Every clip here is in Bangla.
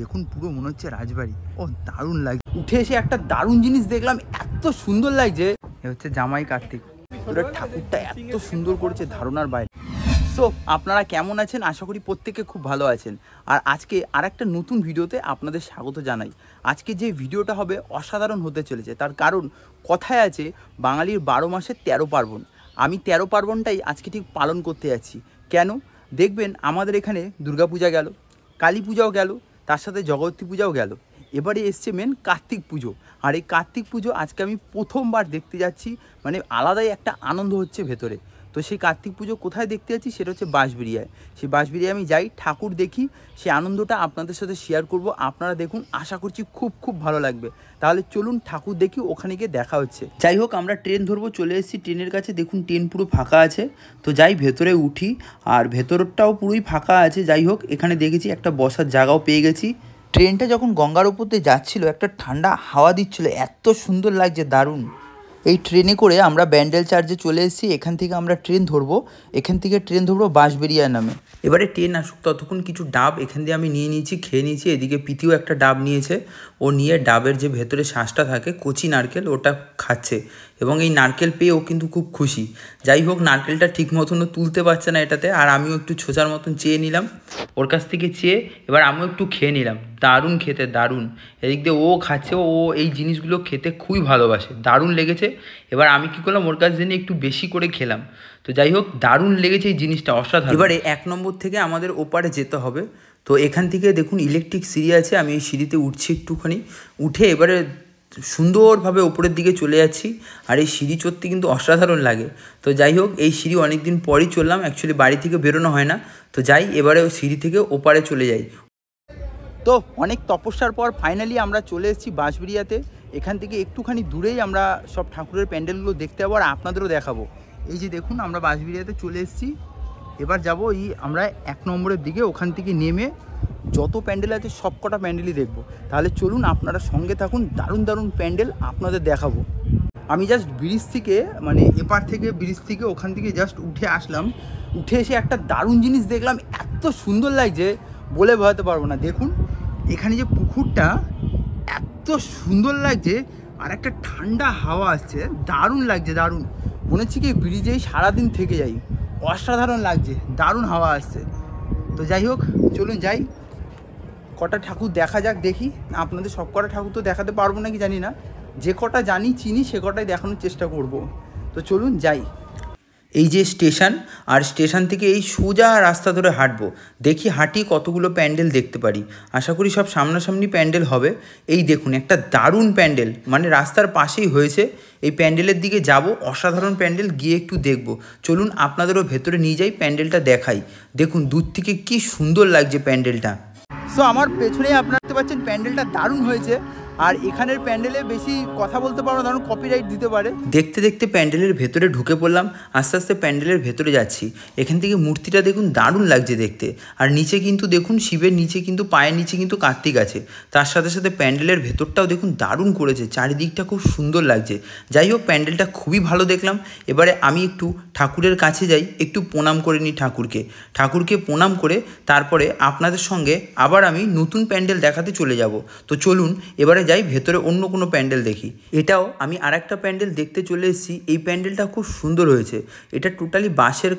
দেখুন পুরো মনে হচ্ছে রাজবাড়ি। ও দারুণ লাগছে, উঠে এসে একটা দারুণ জিনিস দেখলাম, এত সুন্দর লাগছে। এ হচ্ছে জামাই কার্তিক, পুরো ঠাকুরটা এত সুন্দর করেছে ধারণার বাইরে। সো আপনারা কেমন আছেন? আশা করি প্রত্যেকে খুব ভালো আছেন। আর আজকে আর একটা নতুন ভিডিওতে আপনাদের স্বাগত জানাই। আজকে যে ভিডিওটা হবে অসাধারণ হতে চলেছে, তার কারণ কথায় আছে বাঙালির 12 মাসে 13 পার্বণ। আমি 13 পার্বণটাই আজকে ঠিক পালন করতে যাচ্ছি। কেন? দেখবেন আমাদের এখানে দুর্গাপূজা গেল, কালী পূজাও গেল, তার সাথে জগদ্ধাত্রী পূজাও গেল, এবারে এসছে মেন কার্তিক পুজো। আর এই কার্তিক পুজো আজকে আমি প্রথমবার দেখতে যাচ্ছি, মানে আলাদাই একটা আনন্দ হচ্ছে ভেতরে। তো সেই কার্তিক পুজো কোথায় দেখতে যাচ্ছি সেটা হচ্ছে বাঁশবেড়িয়ায়। সেই বাঁশবেড়িয়ায় আমি যাই, ঠাকুর দেখি, সেই আনন্দটা আপনাদের সাথে শেয়ার করব। আপনারা দেখুন, আশা করছি খুব ভালো লাগবে। তাহলে চলুন ঠাকুর দেখি, ওখানে গিয়ে দেখা হচ্ছে। যাই হোক, আমরা ট্রেন ধরবো, চলে এসেছি ট্রেনের কাছে। দেখুন ট্রেন পুরো ফাঁকা আছে, তো যাই ভেতরে উঠি। আর ভেতরটাও পুরোই ফাঁকা আছে। যাই হোক, এখানে দেখেছি একটা বসার জায়গাও পেয়ে গেছি। ট্রেনটা যখন গঙ্গার উপর দিয়ে যাচ্ছিল, একটা ঠান্ডা হাওয়া দিচ্ছিল, এত সুন্দর লাগছে, দারুণ। এই ট্রেনে করে আমরা ব্যান্ডেল চার্জে চলে এসেছি। এখান থেকে আমরা ট্রেন ধরবো, এখান থেকে ট্রেন ধরবো বাঁশবেড়িয়া নামে। এবারে ট্রেন আসুক, ততক্ষণ কিছু ডাব এখান দিয়ে আমি নিয়ে নিয়েছি, খেয়ে নিয়েছি। এদিকে পিতিও একটা ডাব নিয়েছে, ও নিয়ে ডাবের যে ভেতরে শ্বাসটা থাকে, কচি নারকেল, ওটা খাচ্ছে। এবং এই নারকেল পেয়ে ও কিন্তু খুব খুশি। যাই হোক, নারকেলটা ঠিক মতনও তুলতে পারছে না এটাতে, আর আমিও একটু ছোচার মতন চেয়ে নিলাম ওর কাছ থেকে চেয়ে। এবার আমিও একটু খেয়ে নিলাম, দারুণ খেতে, দারুণ। এদিক দিয়ে ও খাচ্ছে, ও এই জিনিসগুলো খেতে খুবই ভালোবাসে, দারুণ লেগেছে। এবার আমি কী করলাম, ওর কাছ দিয়ে একটু বেশি করে খেলাম। তো যাই হোক, দারুণ লেগেছে এই জিনিসটা, অসাধারণ। এবারে 1 নম্বর থেকে আমাদের ওপারে যেতে হবে। তো এখান থেকে দেখুন ইলেকট্রিক সিঁড়ি আছে, আমি এই সিঁড়িতে উঠছি একটুখানি, উঠে এবারে সুন্দরভাবে ওপরের দিকে চলে যাচ্ছি। আর এই সিঁড়ি চড়তে কিন্তু অসাধারণ লাগে। তো যাই হোক, এই সিঁড়ি অনেক দিন পরই চললাম, অ্যাকচুয়ালি বাড়ি থেকে বেরোনো হয় না। তো যাই, এবারে ওই সিঁড়ি থেকে ওপারে চলে যাই। তো অনেক তপস্যার পর ফাইনালি আমরা চলে এসেছি বাঁশবেড়িয়াতে। এখান থেকে একটুখানি দূরেই আমরা সব ঠাকুরের প্যান্ডেলগুলো দেখতে পাবো, আর আপনাদেরও দেখাবো। এই যে দেখুন, আমরা বাঁশবেড়িয়াতে চলে এসেছি। এবার যাবো আমরা 1 নম্বরের দিকে, ওখান থেকে নেমে যত প্যান্ডেল আছে সব কটা প্যান্ডেলই দেখবো। তাহলে চলুন, আপনারা সঙ্গে থাকুন, দারুণ প্যান্ডেল আপনাদের দেখাবো। আমি জাস্ট ব্রিজ থেকে, মানে এপার থেকে ব্রিজ থেকে ওখান থেকে জাস্ট উঠে আসলাম। উঠে এসে একটা দারুণ জিনিস দেখলাম, এত সুন্দর লাগছে, বলে বোঝাতে পারবো না। দেখুন এখানে যে পুকুরটা, এত সুন্দর লাগছে, আর একটা ঠান্ডা হাওয়া আসছে, দারুণ লাগছে, দারুণ। মনে হচ্ছে কি ব্রিজেই সারাদিন থেকে যাই, অসাধারণ লাগছে, দারুণ হাওয়া আসছে। তো যাই হোক, চলুন যাই, কটা ঠাকুর দেখা যাক, দেখি। আপনাদের সব কটা ঠাকুর তো দেখাতে পারবো নাকি জানি না, যে কটা জানি চিনি সে কটাই দেখানোর চেষ্টা করব। তো চলুন যাই। এই যে স্টেশন, আর স্টেশন থেকে এই সোজা রাস্তা ধরে হাঁটবো, দেখি হাঁটি কতগুলো প্যান্ডেল দেখতে পারি। আশা করি সব সামনাসামনি প্যান্ডেল হবে। এই দেখুন একটা দারুণ প্যান্ডেল, মানে রাস্তার পাশেই হয়েছে। এই প্যান্ডেলের দিকে যাব, অসাধারণ প্যান্ডেল, গিয়ে একটু দেখব। চলুন আপনাদেরও ভেতরে নিয়ে যাই, প্যান্ডেলটা দেখাই। দেখুন দূর থেকে কি সুন্দর লাগছে প্যান্ডেলটা। সো আমার পেছনেই আপনারা দেখতে পাচ্ছেন প্যান্ডেলটা দারুণ হয়েছে। আর এখানের প্যান্ডেলে বেশি কথা বলতে পারবো না, কারণ কপিরাইট দিতে পারে। দেখতে দেখতে প্যান্ডেলের ভেতরে ঢুকে পড়লাম, আস্তে আস্তে প্যান্ডেলের ভেতরে যাচ্ছি। এখান থেকে মূর্তিটা দেখুন, দারুণ লাগছে দেখতে। আর নিচে কিন্তু দেখুন, শিবের নিচে কিন্তু, পায়ের নিচে কিন্তু কার্তিক আছে। তার সাথে সাথে প্যান্ডেলের ভেতরটাও দেখুন দারুণ করেছে, চারিদিকটা খুব সুন্দর লাগছে। যাই হোক, প্যান্ডেলটা খুবই ভালো দেখলাম। এবারে আমি একটু ঠাকুরের কাছে যাই, একটু প্রণাম করে নিই ঠাকুরকে প্রণাম করে তারপরে আপনাদের সঙ্গে আবার আমি নতুন প্যান্ডেল দেখাতে চলে যাব। তো চলুন এবারে যাই ভেতরে, অন্য কোনো প্যান্ডেল দেখি। এটাও আমি আরেকটা প্যান্ডেল দেখতে চলে এসেছি। এই প্যান্ডেলটা খুব সুন্দর হয়েছে, এটা টোটালি বাঁশের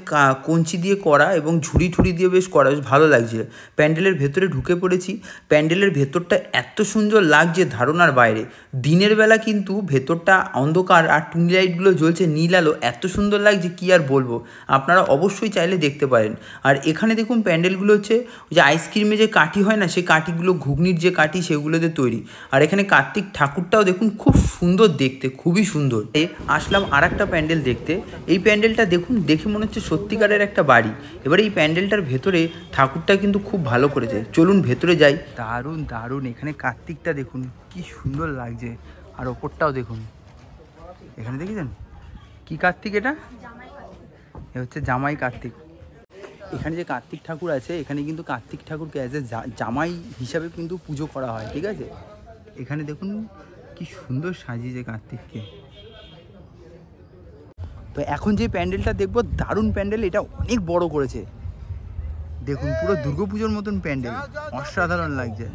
কঞ্চি দিয়ে করা এবং ঝুড়ি ঠুড়ি দিয়ে বেশ করা, বেশ ভালো লাগছে। প্যান্ডেলের ভেতরে ঢুকে পড়েছি। প্যান্ডেলের ভেতরটা এত সুন্দর লাগছে ধারণার বাইরে। দিনের বেলা কিন্তু ভেতরটা অন্ধকার, আর টুনি লাইটগুলো জ্বলছে নীল আলো, এত সুন্দর লাগছে কি আর বলবো। আপনারা অবশ্যই চাইলে দেখতে পারেন। আর এখানে দেখুন প্যান্ডেলগুলো হচ্ছে ওই যে আইসক্রিমে যে কাঠি হয় না, সেই কাঠিগুলো, ঘুগনির যে কাঠি, সেগুলোতে তৈরি। আর এখানে কার্তিক ঠাকুরটাও দেখুন খুব সুন্দর দেখতে, খুবই সুন্দর। আসলাম আর একটা প্যান্ডেল দেখতে। এই প্যান্ডেলটা দেখুন, দেখে মনে হচ্ছে সত্যিকারের একটা বাড়ি। এবারে এই প্যান্ডেলটার ভেতরে ঠাকুরটা কিন্তু খুব ভালো করেছে, চলুন ভেতরে যাই। দারুণ এখানে কার্তিকটা দেখুন কি সুন্দর লাগছে। আর ওপরটাও দেখুন, এখানে দেখেছেন কি কার্তিক, এটা হচ্ছে জামাই কার্তিক। এখানে যে কার্তিক ঠাকুর আছে, এখানে কিন্তু কার্তিক ঠাকুরকে অ্যাজ এ জামাই হিসাবে কিন্তু পুজো করা হয়, ঠিক আছে। এখানে দেখুন কি সুন্দর সাজিয়েছে কার্তিককে। তো এখন যে প্যান্ডেলটা দেখবো, দারুণ প্যান্ডেল, এটা অনেক বড় করেছে। দেখুন পুরো দুর্গাপুজোর মতন প্যান্ডেল, অসাধারণ লাগছে।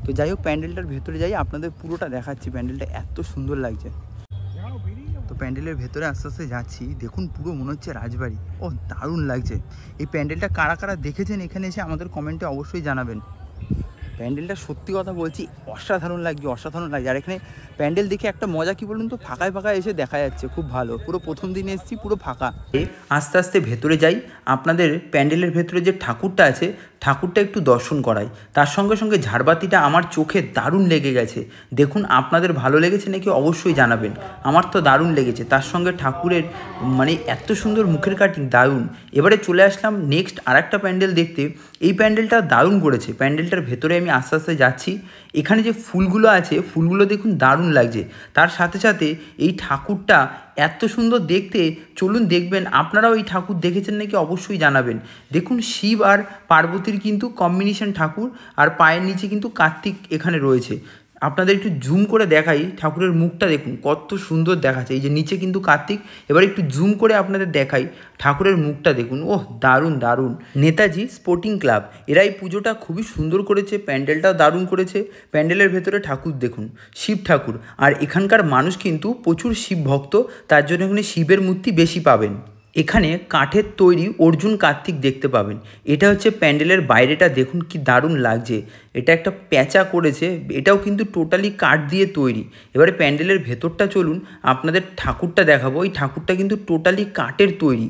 তো যাই হোক প্যান্ডেলটার ভেতরে যাই, আপনাদের পুরোটা দেখাচ্ছি। প্যান্ডেলটা এত সুন্দর লাগছে। তো প্যান্ডেলের ভেতরে আস্তে আস্তে যাচ্ছি, দেখুন পুরো মনে হচ্ছে রাজবাড়ি। ও দারুণ লাগছে। এই প্যান্ডেলটা কারা কারা দেখেছেন এখানে এসে আমাদের কমেন্টে অবশ্যই জানাবেন। প্যান্ডেলটা সত্যি কথা বলছি অসাধারণ লাগছে, অসাধারণ লাগছে। আর এখানে প্যান্ডেল দেখে একটা মজা কি বলুন তো, ফাঁকায় ফাঁকায় এসে দেখা যাচ্ছে, খুব ভালো। পুরো প্রথম দিনে এসেছি, পুরো ফাঁকা। আস্তে আস্তে ভেতরে যাই, আপনাদের প্যান্ডেলের ভেতরে যে ঠাকুরটা আছে ঠাকুরটা একটু দর্শন করাই। তার সঙ্গে সঙ্গে ঝাড়বাতিটা আমার চোখে দারুণ লেগে গেছে। দেখুন আপনাদের ভালো লেগেছে নাকি অবশ্যই জানাবেন। আমার তো দারুণ লেগেছে। তার সঙ্গে ঠাকুরের মানে এত সুন্দর মুখের কাটিং, দারুণ। এবারে চলে আসলাম নেক্সট আরেকটা প্যান্ডেল দেখতে। এই প্যান্ডেলটা দারুণ করেছে। প্যান্ডেলটার ভেতরে আমি আস্তে আস্তে যাচ্ছি। এখানে যে ফুলগুলো আছে ফুলগুলো দেখুন দারুণ লাগছে। তার সাথে সাথে এই ঠাকুরটা এত সুন্দর দেখতে, চলুন দেখবেন। আপনারাও এই ঠাকুর দেখেছেন নাকি অবশ্যই জানাবেন। দেখুন শিব আর পার্বতীর কিন্তু কম্বিনেশন ঠাকুর, আর পায়ের নিচে কিন্তু কার্তিক এখানে রয়েছে। আপনাদের একটু জুম করে দেখাই, ঠাকুরের মুখটা দেখুন কত সুন্দর দেখাচ্ছে। এই যে নিচে কিন্তু কার্তিক। এবার একটু জুম করে আপনাদের দেখাই, ঠাকুরের মুখটা দেখুন। ওহ দারুণ দারুণ। নেতাজি স্পোর্টিং ক্লাব এরা এই পুজোটা খুবই সুন্দর করেছে, প্যান্ডেলটাও দারুণ করেছে। প্যান্ডেলের ভেতরে ঠাকুর দেখুন, শিব ঠাকুর। আর এখানকার মানুষ কিন্তু প্রচুর শিব ভক্ত, তার জন্য এখানে শিবের মূর্তি বেশি পাবেন। এখানে কাঠের তৈরি অর্জুন কার্তিক দেখতে পাবেন। এটা হচ্ছে প্যান্ডেলের বাইরেটা, দেখুন কি দারুণ লাগছে। এটা একটা প্যাঁচা করেছে, এটাও কিন্তু টোটালি কাঠ দিয়ে তৈরি। এবারে প্যান্ডেলের ভেতরটা চলুন, আপনাদের ঠাকুরটা দেখাবো। এই ঠাকুরটা কিন্তু টোটালি কাঠের তৈরি,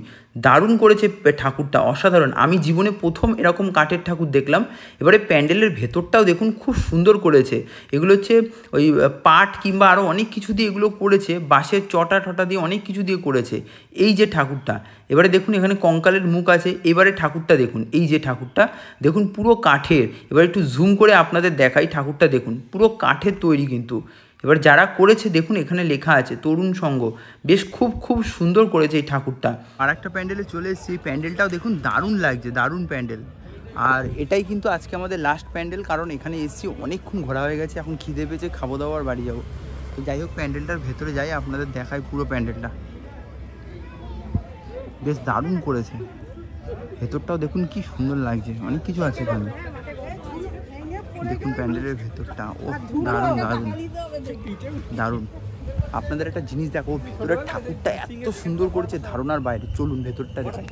দারুণ করেছে ঠাকুরটা, অসাধারণ। আমি জীবনে প্রথম এরকম কাঠের ঠাকুর দেখলাম। এবারে প্যান্ডেলের ভেতরটাও দেখুন খুব সুন্দর করেছে। এগুলো হচ্ছে ওই পাট কিংবা আরও অনেক কিছু দিয়ে এগুলো করেছে, বাঁশের চটা টটা দিয়ে অনেক কিছু দিয়ে করেছে এই যে ঠাকুরটা। এবারে দেখুন এখানে কঙ্কালের মুখ আছে। এবারে ঠাকুরটা দেখুন, এই যে ঠাকুরটা দেখুন পুরো কাঠের। এবার একটু জুম করে আপনাদের দেখাই, ঠাকুরটা দেখুন পুরো কাঠের তৈরি কিন্তু। এবার যারা করেছে দেখুন এখানে লেখা আছে তরুণ সংঘ। বেশ খুব খুব সুন্দর করেছে এই ঠাকুরটা। আর একটা প্যান্ডেলে চলে এসেছি, প্যান্ডেলটাও দেখুন দারুণ লাগছে, দারুণ প্যান্ডেল। আর এটাই কিন্তু আজকে আমাদের লাস্ট প্যান্ডেল, কারণ এখানে এসেছি অনেকক্ষণ ঘোরা হয়ে গেছে, এখন খিদে পেয়েছে, খাবো দাওয়া আর বাড়ি যাবো। তো যাই হোক প্যান্ডেলটার ভেতরে যাই, আপনাদের দেখাই পুরো প্যান্ডেলটা। বেশ দারুণ করেছে, ভেতরটাও দেখুন কি সুন্দর লাগছে, অনেক কিছু আছে এখানে। দেখুন প্যান্ডেলের ভেতরটা, ও দারুণ দারুণ দারুণ। আপনাদের একটা জিনিস দেখো, ভেতরের ঠাকুরটা এত সুন্দর করেছে, ধারণার বাইরে। চলুন ভেতরটা দেখাই।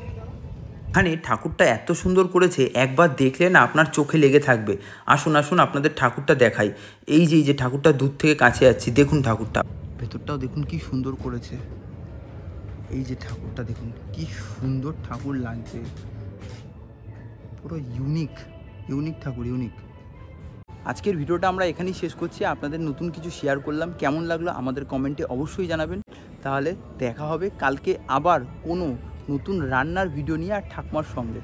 এখানে ঠাকুরটা এত সুন্দর করেছে, একবার দেখলে না আপনার চোখে লেগে থাকবে। আসুন আসুন আপনাদের ঠাকুরটা দেখাই। এই যে ঠাকুরটা দূর থেকে কাছে যাচ্ছি, দেখুন ঠাকুরটা। ভেতরটাও দেখুন কি সুন্দর করেছে। এই যে ঠাকুরটা দেখুন কি সুন্দর ঠাকুর লাগছে, পুরো ইউনিক ইউনিক ঠাকুর, ইউনিক। আজকের ভিডিওটা আমরা এখানেই শেষ করছি। আপনাদের নতুন কিছু শেয়ার করলাম, কেমন লাগলো আমাদের কমেন্টে অবশ্যই জানাবেন। তাহলে দেখা হবে কালকে আবার কোনো নতুন রান্নার ভিডিও নিয়ে আর ঠাকুমার সঙ্গে।